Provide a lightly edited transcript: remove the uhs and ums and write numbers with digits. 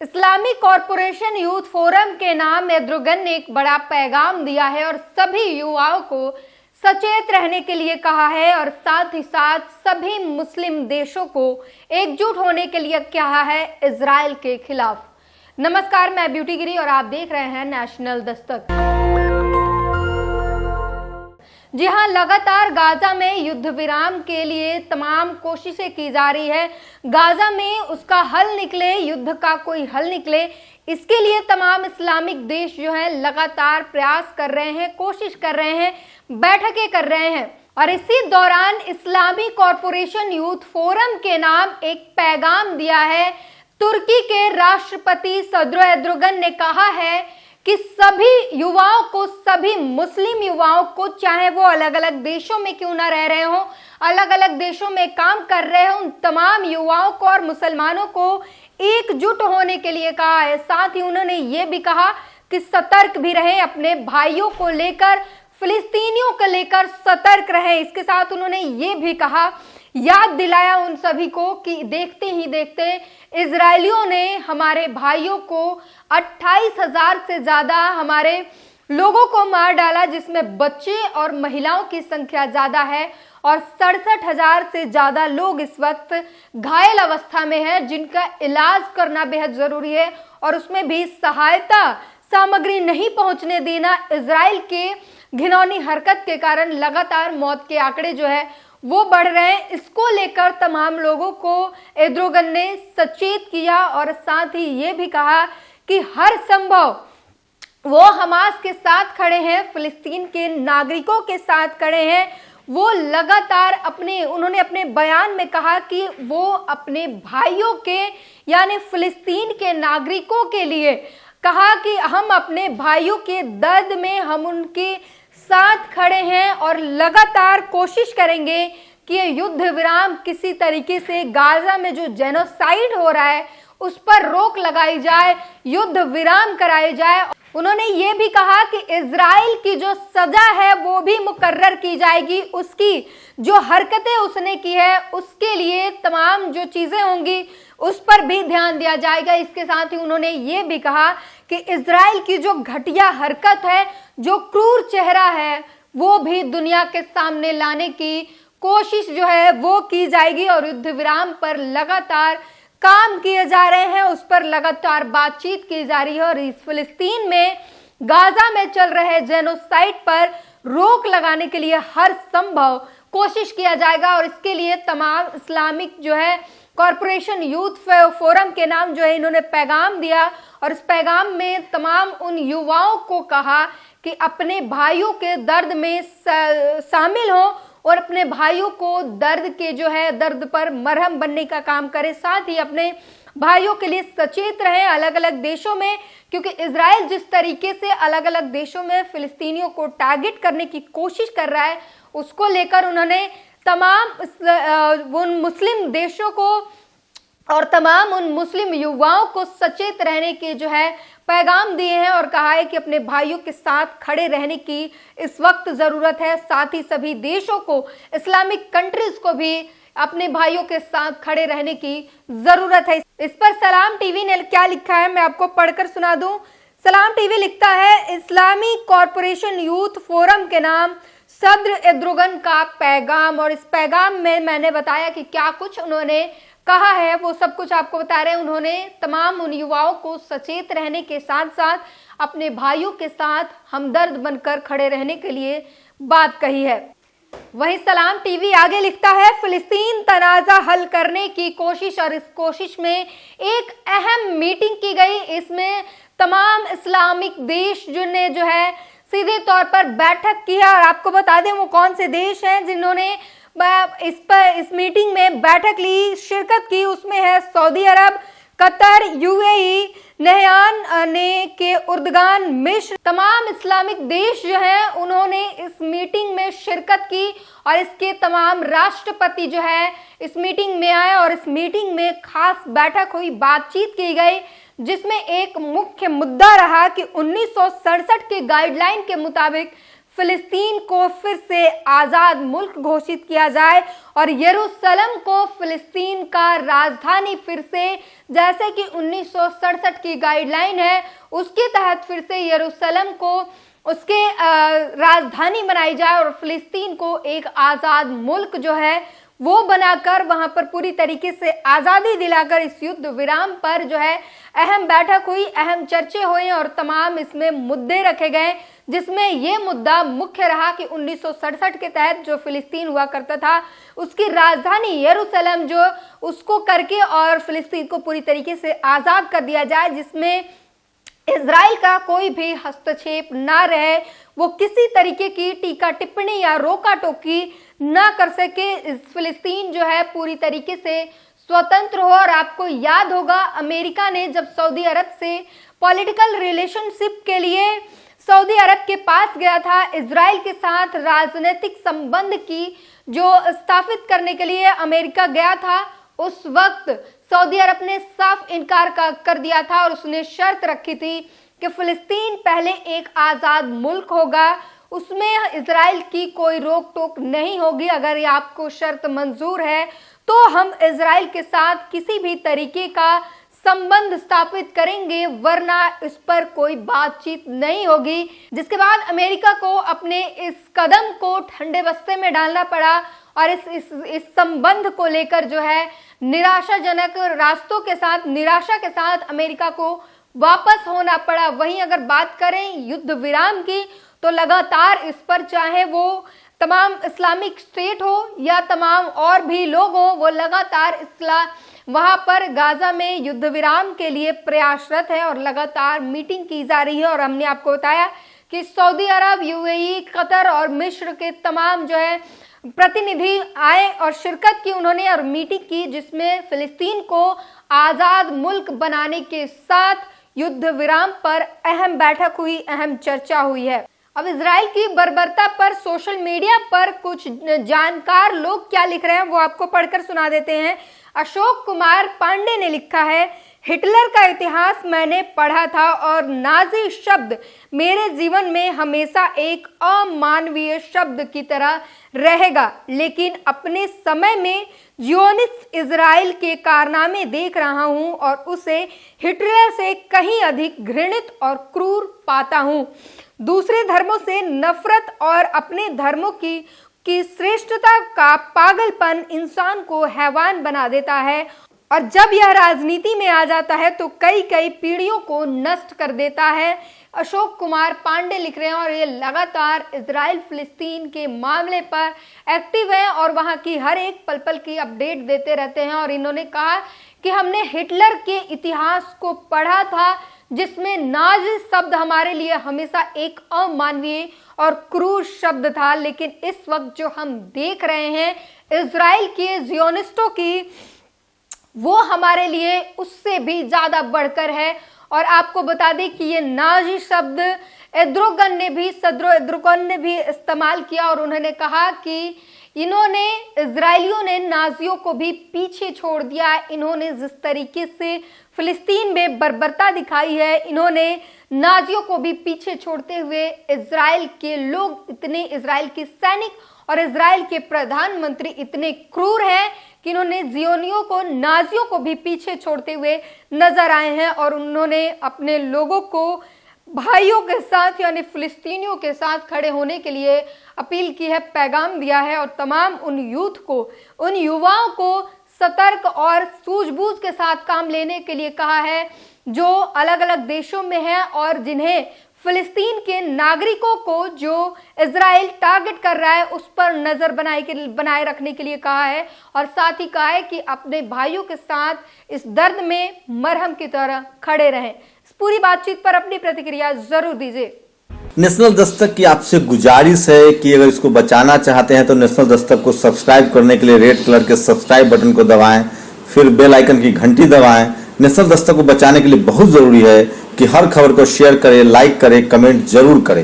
Islamic corporation youth forum के नाम Erdogan ने एक बड़ा पैगाम दिया है और सभी युवाओं को सचेत रहने के लिए कहा है और साथ ही साथ सभी मुस्लिम देशों को एकजुट होने के लिए कहा है इजराइल के खिलाफ। नमस्कार, मैं ब्यूटी गिरी और आप देख रहे हैं नेशनल दस्तक। जी हां, लगातार गाजा में युद्ध विराम के लिए तमाम कोशिशें की जा रही है। गाजा में उसका हल निकले, युद्ध का कोई हल निकले, इसके लिए तमाम इस्लामिक देश जो है लगातार प्रयास कर रहे हैं, कोशिश कर रहे हैं, बैठकें कर रहे हैं। और इसी दौरान इस्लामिक कॉरपोरेशन यूथ फोरम के नाम एक पैगाम दिया है। तुर्की के राष्ट्रपति सदर एर्दोगन ने कहा है कि सभी युवाओं को, सभी मुस्लिम युवाओं को, चाहे वो अलग अलग देशों में क्यों ना रह रहे हो, अलग अलग देशों में काम कर रहे हो, उन तमाम युवाओं को और मुसलमानों को एकजुट होने के लिए कहा है। साथ ही उन्होंने ये भी कहा कि सतर्क भी रहें, अपने भाइयों को लेकर, फिलिस्तीनियों को लेकर सतर्क रहें। इसके साथ उन्होंने ये भी कहा, याद दिलाया उन सभी को कि देखते ही देखते इजरायलियों ने हमारे भाइयों को 28,000 से ज्यादा हमारे लोगों को मार डाला, जिसमें बच्चे और महिलाओं की संख्या ज्यादा है और 67,000 से ज्यादा लोग इस वक्त घायल अवस्था में हैं, जिनका इलाज करना बेहद जरूरी है और उसमें भी सहायता सामग्री नहीं पहुंचने देना। इजराइल के घिनौनी हरकत के कारण लगातार मौत के आंकड़े जो है वो बढ़ रहे हैं। इसको लेकर तमाम लोगों को एर्दोगन ने सचेत किया और साथ ही ये भी कहा कि हर संभव वो हमास के साथ खड़े हैं, फिलिस्तीन के नागरिकों के साथ खड़े हैं। वो लगातार उन्होंने अपने बयान में कहा कि वो अपने भाइयों के यानी फिलिस्तीन के नागरिकों के लिए कहा कि हम अपने भाइयों के दर्द में हम उनके साथ खड़े हैं और लगातार कोशिश करेंगे कि ये युद्ध विराम किसी तरीके से गाजा में जो जेनोसाइड हो रहा है उस पर रोक लगाई जाए, युद्ध विराम कराई जाए। उन्होंने ये भी कहा कि इजराइल की जो सजा है वो भी मुकर्रर की जाएगी, उसकी जो हरकतें उसने की है उसके लिए तमाम जो चीजें होंगी उस पर भी ध्यान दिया जाएगा। इसके साथ ही उन्होंने ये भी कहा कि इजराइल की जो घटिया हरकत है, जो क्रूर चेहरा है, वो भी दुनिया के सामने लाने की कोशिश जो है वो की जाएगी और युद्ध विराम पर लगातार काम किए जा रहे हैं, उस पर लगातार बातचीत की जा रही है और इस फिलिस्तीन में गाजा में चल रहे जेनोसाइड पर रोक लगाने के लिए हर संभव कोशिश किया जाएगा। और इसके लिए तमाम इस्लामिक जो है कॉरपोरेशन यूथ फोरम के नाम जो है इन्होंने पैगाम दिया और इस पैगाम में तमाम उन युवाओं को कहा कि अपने भाइयों के दर्द में शामिल हो और अपने भाइयों को दर्द पर मरहम बनने का काम करें। साथ ही अपने भाइयों के लिए सचेत रहें अलग अलग देशों में, क्योंकि इजराइल जिस तरीके से अलग अलग देशों में फिलिस्तीनियों को टारगेट करने की कोशिश कर रहा है, उसको लेकर उन्होंने तमाम उन मुस्लिम देशों को और तमाम उन मुस्लिम युवाओं को सचेत रहने के जो है पैगाम दिए हैं और कहा है कि अपने भाइयों के साथ खड़े रहने की इस वक्त जरूरत है। साथ ही सभी देशों को, इस्लामिक कंट्रीज को भी अपने भाइयों के साथ खड़े रहने की जरूरत है। इस पर सलाम टीवी ने क्या लिखा है मैं आपको पढ़कर सुना दूं। सलाम टीवी लिखता है, इस्लामिक कॉरपोरेशन यूथ फोरम के नाम सदर एर्दोगन का पैगाम। और इस पैगाम में मैंने बताया कि क्या कुछ उन्होंने कहा है, वो सब कुछ आपको बता रहे हैं। उन्होंने तमाम उन युवाओं को सचेत रहने के साथ साथ अपने भाइयों के साथ हमदर्द बनकर खड़े रहने के लिए बात कही है। वहीं सलाम टीवी आगे लिखता है, फिलिस्तीन तनाज़ा हल करने की कोशिश और इस कोशिश में एक अहम मीटिंग की गई। इसमें तमाम इस्लामिक देश जिन्होंने जो है सीधे तौर पर बैठक की है और आपको बता दें वो कौन से देश हैं जिन्होंने इस मीटिंग में बैठक ली, शिरकत की। उसमें है सऊदी अरब, कतर, यूएई, नहयान ने के उर्दगान, मिस्र। तमाम इस्लामिक देश जो हैं उन्होंने इस मीटिंग में शिरकत की और इसके तमाम राष्ट्रपति जो है इस मीटिंग में आए और इस मीटिंग में खास बैठक हुई, बातचीत की गई, जिसमें एक मुख्य मुद्दा रहा कि 1967 के गाइडलाइन के मुताबिक फिलिस्तीन को फिर से आजाद मुल्क घोषित किया जाए और यरूशलेम को फिलिस्तीन का राजधानी फिर से, जैसे कि 1967 की गाइडलाइन है उसके तहत फिर से यरूशलेम को उसके राजधानी बनाई जाए और फिलिस्तीन को एक आजाद मुल्क जो है वो बनाकर वहां पर पूरी तरीके से आजादी दिलाकर इस युद्ध विराम पर जो है अहम बैठक हुई, अहम चर्चे हुए और तमाम इसमें मुद्दे रखे गए, जिसमें ये मुद्दा मुख्य रहा कि 1967 के तहत जो फिलिस्तीन हुआ करता था उसकी राजधानी यरूशलेम जो उसको करके और फिलिस्तीन को पूरी तरीके से आजाद कर दिया जाए, जिसमें इजराइल का कोई भी हस्तक्षेप ना रहे, वो किसी तरीके की टीका टिप्पणी या रोका टोकी ना कर सके, इस फिलिस्तीन जो है पूरी तरीके से स्वतंत्र हो। और आपको याद होगा अमेरिका ने जब सऊदी अरब से पॉलिटिकल रिलेशनशिप के लिए सऊदी अरब के पास गया था, इजराइल के साथ राजनीतिक संबंध की जो स्थापित करने के लिए अमेरिका गया था, उस वक्त सऊदी अरब ने साफ इनकार कर दिया था और उसने शर्त रखी थी कि फिलिस्तीन पहले एक आजाद मुल्क होगा, उसमें इजराइल की कोई रोक टोक नहीं होगी। अगर ये आपको शर्त मंजूर है तो हम इजराइल के साथ किसी भी तरीके का संबंध स्थापित करेंगे, वरना इस पर कोई बातचीत नहीं होगी। जिसके बाद अमेरिका को अपने इस कदम को ठंडे बस्ते में डालना पड़ा और इस संबंध को लेकर जो है निराशाजनक रास्तों के साथ, निराशा के साथ अमेरिका को वापस होना पड़ा। वहीं अगर बात करें युद्ध विराम की तो लगातार इस पर, चाहे वो तमाम इस्लामिक स्टेट हो या तमाम और भी लोग हो, वो लगातार वहां पर गाजा में युद्ध विराम के लिए प्रयासरत है और लगातार मीटिंग की जा रही है। और हमने आपको बताया कि सऊदी अरब, यूएई, कतर और मिस्र के तमाम जो है प्रतिनिधि आए और शिरकत की उन्होंने और मीटिंग की, जिसमें फिलिस्तीन को आजाद मुल्क बनाने के साथ युद्ध विराम पर अहम बैठक हुई, अहम चर्चा हुई है। अब इजराइल की बर्बरता पर सोशल मीडिया पर कुछ जानकार लोग क्या लिख रहे हैं वो आपको पढ़कर सुना देते हैं। अशोक कुमार पांडे ने लिखा है, हिटलर का इतिहास मैंने पढ़ा था और नाजी शब्द मेरे जीवन में हमेशा एक अमानवीय शब्द की तरह रहेगा, लेकिन अपने समय में जियोनिस्ट इजराइल के कारनामे देख रहा हूं और उसे हिटलर से कहीं अधिक घृणित और क्रूर पाता हूं। दूसरे धर्मों से नफरत और अपने धर्मों की श्रेष्ठता का पागलपन इंसान को हैवान बना देता है और जब यह राजनीति में आ जाता है तो कई पीढ़ियों को नष्ट कर देता है। अशोक कुमार पांडे लिख रहे हैं और ये लगातार इजराइल फिलिस्तीन के मामले पर एक्टिव है और वहां की हर एक पल पल की अपडेट देते रहते हैं। और इन्होंने कहा कि हमने हिटलर के इतिहास को पढ़ा था जिसमें नाजी शब्द हमारे लिए हमेशा एक अमानवीय और क्रूर शब्द था, लेकिन इस वक्त जो हम देख रहे हैं इजराइल के जियोनिस्टों की, वो हमारे लिए उससे भी ज्यादा बढ़कर है। और आपको बता दें कि ये नाजी शब्द एर्दोगन ने भी इस्तेमाल किया और उन्होंने कहा कि इजराइलियों ने नाजियों को भी पीछे छोड़ दिया। इन्होंने जिस तरीके से फिलिस्तीन में बर्बरता दिखाई है, इन्होंने नाजियों को भी पीछे छोड़ते हुए इजराइल के लोग इतने, इजराइल के सैनिक और इजराइल के प्रधानमंत्री इतने क्रूर हैं कि इन्होंने जियोनियों को, नाजियों को भी पीछे छोड़ते हुए नजर आए हैं और उन्होंने अपने लोगों को भाइयों के साथ यानी फिलिस्तीनियों के साथ खड़े होने के लिए अपील की है, पैगाम दिया है और तमाम उन यूथ को, उन युवाओं को सतर्क और सूझबूझ के साथ काम लेने के लिए कहा है जो अलग अलग देशों में हैं और जिन्हें फिलिस्तीन के नागरिकों को जो इजराइल टारगेट कर रहा है उस पर नजर बनाए रखने के लिए कहा है और साथ ही कहा है कि अपने भाइयों के साथ इस दर्द में मरहम की तरह खड़े रहें। इस पूरी बातचीत पर अपनी प्रतिक्रिया जरूर दीजिए। नेशनल दस्तक की आपसे गुजारिश है कि अगर इसको बचाना चाहते हैं तो नेशनल दस्तक को सब्सक्राइब करने के लिए रेड कलर के सब्सक्राइब बटन को दबाएं, फिर बेल आइकन की घंटी दबाएं। नेशनल दस्तक को बचाने के लिए बहुत जरूरी है कि हर खबर को शेयर करें, लाइक करें, कमेंट जरूर करें।